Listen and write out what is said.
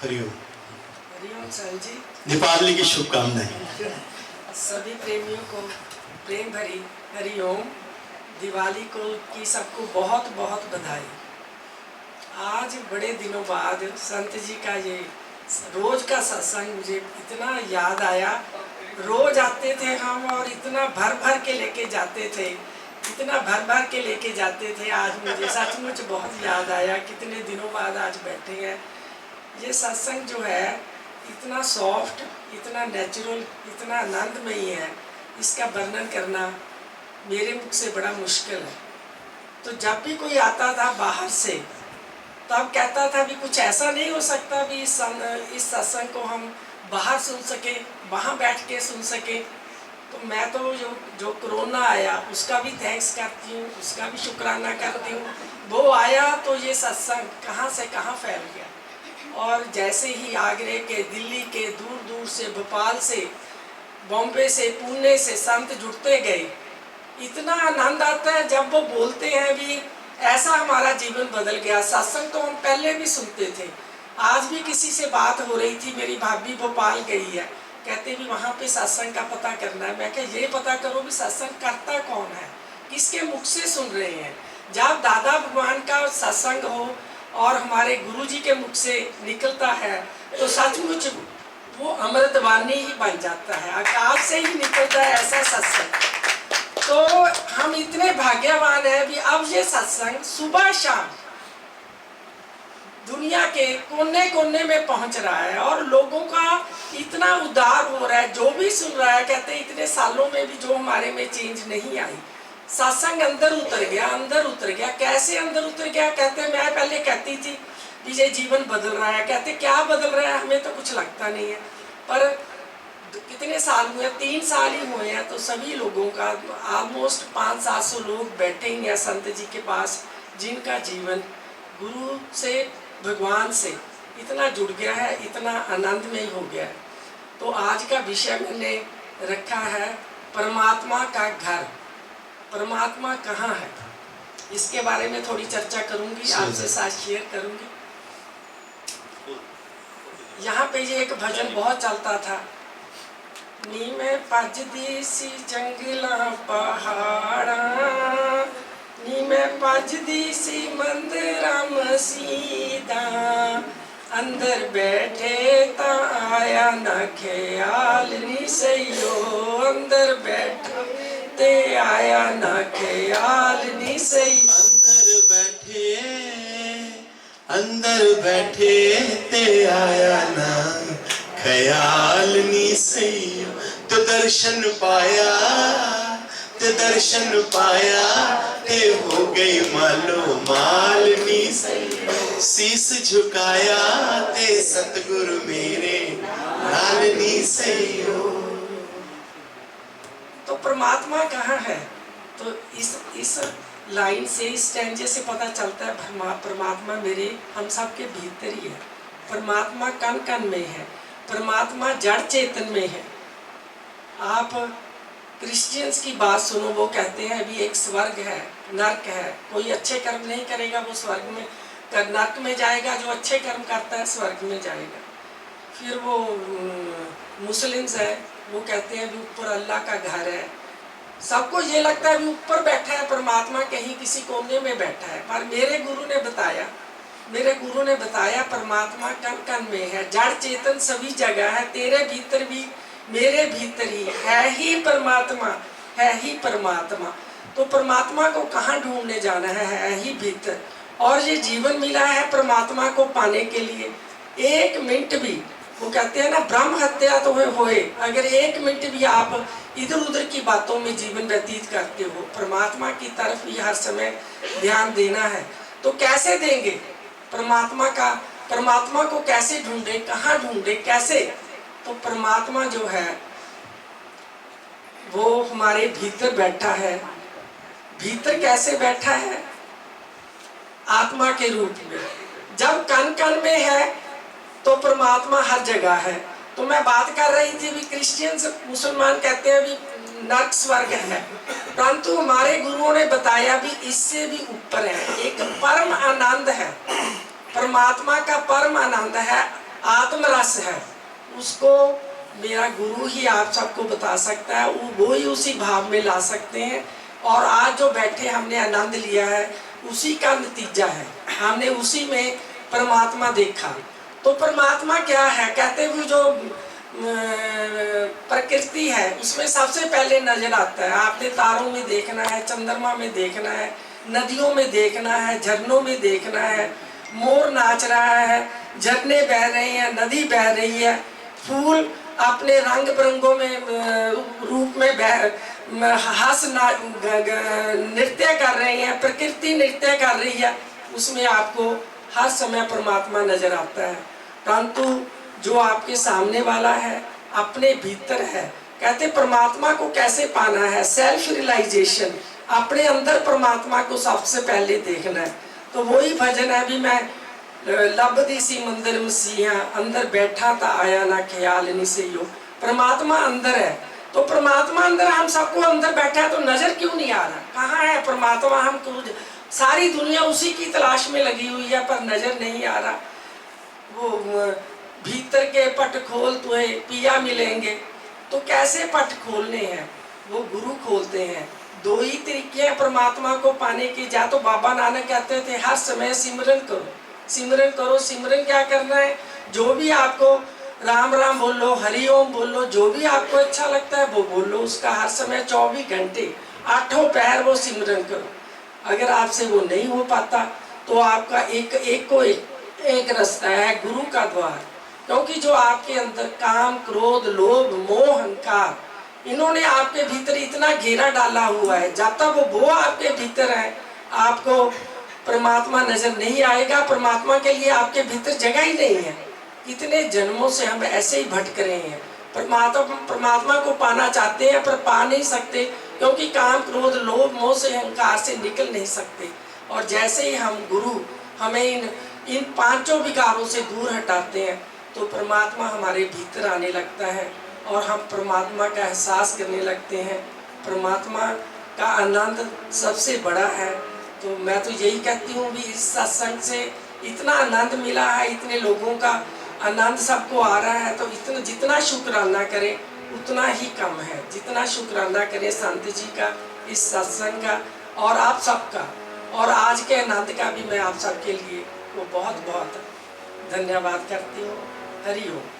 हरिओम। हरिओम साईं जी। दीपावली की शुभकामनाएं। सभी प्रेमियों को प्रेम भरी हरिओम। दिवाली को की सबको बहुत बहुत बधाई। आज बड़े दिनों बाद संत जी का ये रोज का सत्संग मुझे इतना याद आया। रोज आते थे हम और इतना भर भर के लेके जाते थे, इतना भर भर के लेके जाते थे। आज मुझे सचमुच बहुत याद आया, कितने दिनों बाद आज बैठे हैं। ये सत्संग जो है इतना सॉफ्ट, इतना नेचुरल, इतना आनंदमयी है, इसका वर्णन करना मेरे मुख से बड़ा मुश्किल है। तो जब भी कोई आता था बाहर से तब कहता था भी कुछ ऐसा नहीं हो सकता भी इस सत्संग को हम बाहर सुन सके, वहाँ बैठ के सुन सके। तो मैं तो जो कोरोना आया उसका भी थैंक्स करती हूँ, उसका भी शुक्राना करती हूँ। वो आया तो ये सत्संग कहाँ से कहाँ फैल गया। और जैसे ही आगरे के, दिल्ली के, दूर दूर से, भोपाल से, बॉम्बे से, पुणे से संत जुड़ते गए। इतना आनंद आता है जब वो बोलते हैं भी ऐसा हमारा जीवन बदल गया। सत्संग तो हम पहले भी सुनते थे। आज भी किसी से बात हो रही थी, मेरी भाभी भोपाल गई है, कहते भी वहाँ पे सत्संग का पता करना है। मैं कहा ये पता करो भी सत्संग करता कौन है, किसके मुख से सुन रहे हैं। जब दादा भगवान का सत्संग हो और हमारे गुरु जी के मुख से निकलता है तो सचमुच वो अमृतवाणी ही बन जाता है, आकाश से ही निकलता है ऐसा सत्संग। तो हम इतने भाग्यवान हैं भी अब ये सत्संग सुबह शाम दुनिया के कोने कोने में पहुंच रहा है और लोगों का इतना उद्धार हो रहा है। जो भी सुन रहा है कहते हैं इतने सालों में भी जो हमारे में चेंज नहीं आई। सत्संग अंदर उतर गया, अंदर उतर गया। कैसे अंदर उतर गया? कहते मैं पहले कहती थी कि ये जीवन बदल रहा है। कहते क्या बदल रहा है, हमें तो कुछ लगता नहीं है। पर कितने साल हुए, 3 साल ही हुए हैं, तो सभी लोगों का ऑलमोस्ट 500-700 लोग बैठे ही हैं संत जी के पास, जिनका जीवन गुरु से, भगवान से इतना जुड़ गया है, इतना आनंदमय हो गया है। तो आज का विषय मैंने रखा है परमात्मा का घर। परमात्मा कहाँ है, इसके बारे में थोड़ी चर्चा करूंगी, आपसे साथ शेयर करूंगी। यहाँ पे ये एक भजन बहुत चलता था, नी में पजदी सी जंगला पहाड़ा, नी में पजदी सी मंदिरा मसीदा, अंदर बैठे ता आया न ख्याल नी सयो, अंदर बैठे ते आया न ख्याल नी सही। अंदर बैठे ते आया ना ख्याल नी सही। तो दर्शन पाया, ते दर्शन पाया, ते हो गई मालो माल नी सही। शीस झुकाया ते सतगुरु मेरे नाल नी सही हो। तो परमात्मा कहाँ है? तो इस लाइन से, इस स्टैंजे से पता चलता है परमात्मा मेरे हम सब के भीतर ही है। परमात्मा कण कण में है, परमात्मा जड़ चेतन में है। आप क्रिश्चियंस की बात सुनो, वो कहते हैं अभी एक स्वर्ग है, नर्क है। कोई अच्छे कर्म नहीं करेगा वो स्वर्ग में, नर्क में जाएगा, जो अच्छे कर्म करता है स्वर्ग में जाएगा। फिर वो मुस्लिम्स है, वो कहते हैं भी ऊपर अल्लाह का घर है। सबको ये लगता है भी ऊपर बैठा है परमात्मा, कहीं किसी कोने में बैठा है। पर मेरे गुरु ने बताया परमात्मा कण कण में है, जड़ चेतन सभी जगह है। तेरे भीतर भी, मेरे भीतर ही है परमात्मा, है ही परमात्मा। तो परमात्मा को कहाँ ढूंढने जाना है ही भीतर। और ये जीवन मिला है परमात्मा को पाने के लिए। 1 मिनट भी, वो कहते हैं ना ब्रह्म हत्या तो होए, अगर 1 मिनट भी आप इधर उधर की बातों में जीवन व्यतीत करते हो, परमात्मा की तरफ ही हर समय ध्यान देना है, तो कैसे देंगे परमात्मा को कैसे ढूंढे, कहाँ ढूंढे, कैसे? तो परमात्मा जो है वो हमारे भीतर बैठा है। भीतर कैसे बैठा है? आत्मा के रूप में। जब कण कण में है तो परमात्मा हर जगह है। तो मैं बात कर रही थी भी क्रिश्चियंस, मुसलमान कहते हैं भी नर्क स्वर्ग है, परंतु हमारे गुरुओं ने बताया भी इससे भी ऊपर है। एक परम आनंद परमात्मा का परम आनंद है, आत्मरस है, उसको मेरा गुरु ही आप सबको बता सकता है। वो ही उसी भाव में ला सकते हैं। और आज जो बैठे हमने आनंद लिया है उसी का नतीजा है, हमने उसी में परमात्मा देखा। तो परमात्मा क्या है, कहते हुए जो प्रकृति है उसमें सबसे पहले नजर आता है। आपने तारों में देखना है, चंद्रमा में देखना है, नदियों में देखना है, झरनों में देखना है, मोर नाच रहा है, झरने बह रहे हैं, नदी बह रही है, फूल अपने रंग बिरंगों में रूप में नृत्य कर रहे हैं, प्रकृति नृत्य कर रही है, उसमें आपको हर समय परमात्मा नजर आता है। परंतु जो आपके सामने वाला है अपने भीतर है। कहते परमात्मा को कैसे पाना है, सेल्फ रियलाइजेशन, अपने अंदर परमात्मा को सबसे पहले देखना है। तो वही भजन है, भी मैं लभदी सी मंदिर मसीहा, अंदर बैठा था आया ना ख्याल नहीं से यो। परमात्मा अंदर है, तो परमात्मा अंदर, हम सबको अंदर बैठा है, तो नजर क्यों नहीं आ रहा, कहाँ है परमात्मा? हम सारी दुनिया उसी की तलाश में लगी हुई है, पर नजर नहीं आ रहा। वो भीतर के पट खोल तुम्हें पिया मिलेंगे, तो कैसे पट खोलने हैं? वो गुरु खोलते हैं। दो ही तरीके हैं परमात्मा को पाने के। या तो बाबा नानक कहते थे हर समय सिमरन करो, सिमरन करो। सिमरन क्या करना है? जो भी आपको राम राम बोलो, हरि ओम बोलो, जो भी आपको अच्छा लगता है वो बोलो, उसका हर समय 24 घंटे 8 पहर वो सिमरन करो। अगर आपसे वो नहीं हो पाता तो आपका एक रास्ता है, गुरु का द्वार। क्योंकि जो आपके अंदर काम, क्रोध, लोभ, मोह, अहंकार, इन्होंने आपके भीतर इतना घेरा डाला हुआ है, जब तक वो आपके भीतर है आपको परमात्मा नजर नहीं आएगा। परमात्मा के लिए आपके भीतर जगह ही नहीं है। इतने जन्मों से हम ऐसे ही भटक रहे हैं, परमात्मा को पाना चाहते हैं पर पा नहीं सकते, क्योंकि काम, क्रोध, लोभ, मोह से, अहंकार से निकल नहीं सकते। और जैसे ही हम गुरु हमें इन पांचों विकारों से दूर हटाते हैं तो परमात्मा हमारे भीतर आने लगता है और हम परमात्मा का एहसास करने लगते हैं। परमात्मा का आनंद सबसे बड़ा है। तो मैं तो यही कहती हूँ भी इस सत्संग से इतना आनंद मिला है, इतने लोगों का आनंद सबको आ रहा है, तो इतना जितना शुक्राना करें उतना ही कम है। जितना शुक्राना करें संत जी का, इस सत्संग का और आप सबका, और आज के आनंद का भी मैं आप सबके लिए वो बहुत बहुत धन्यवाद करती हूँ। हरि ओम।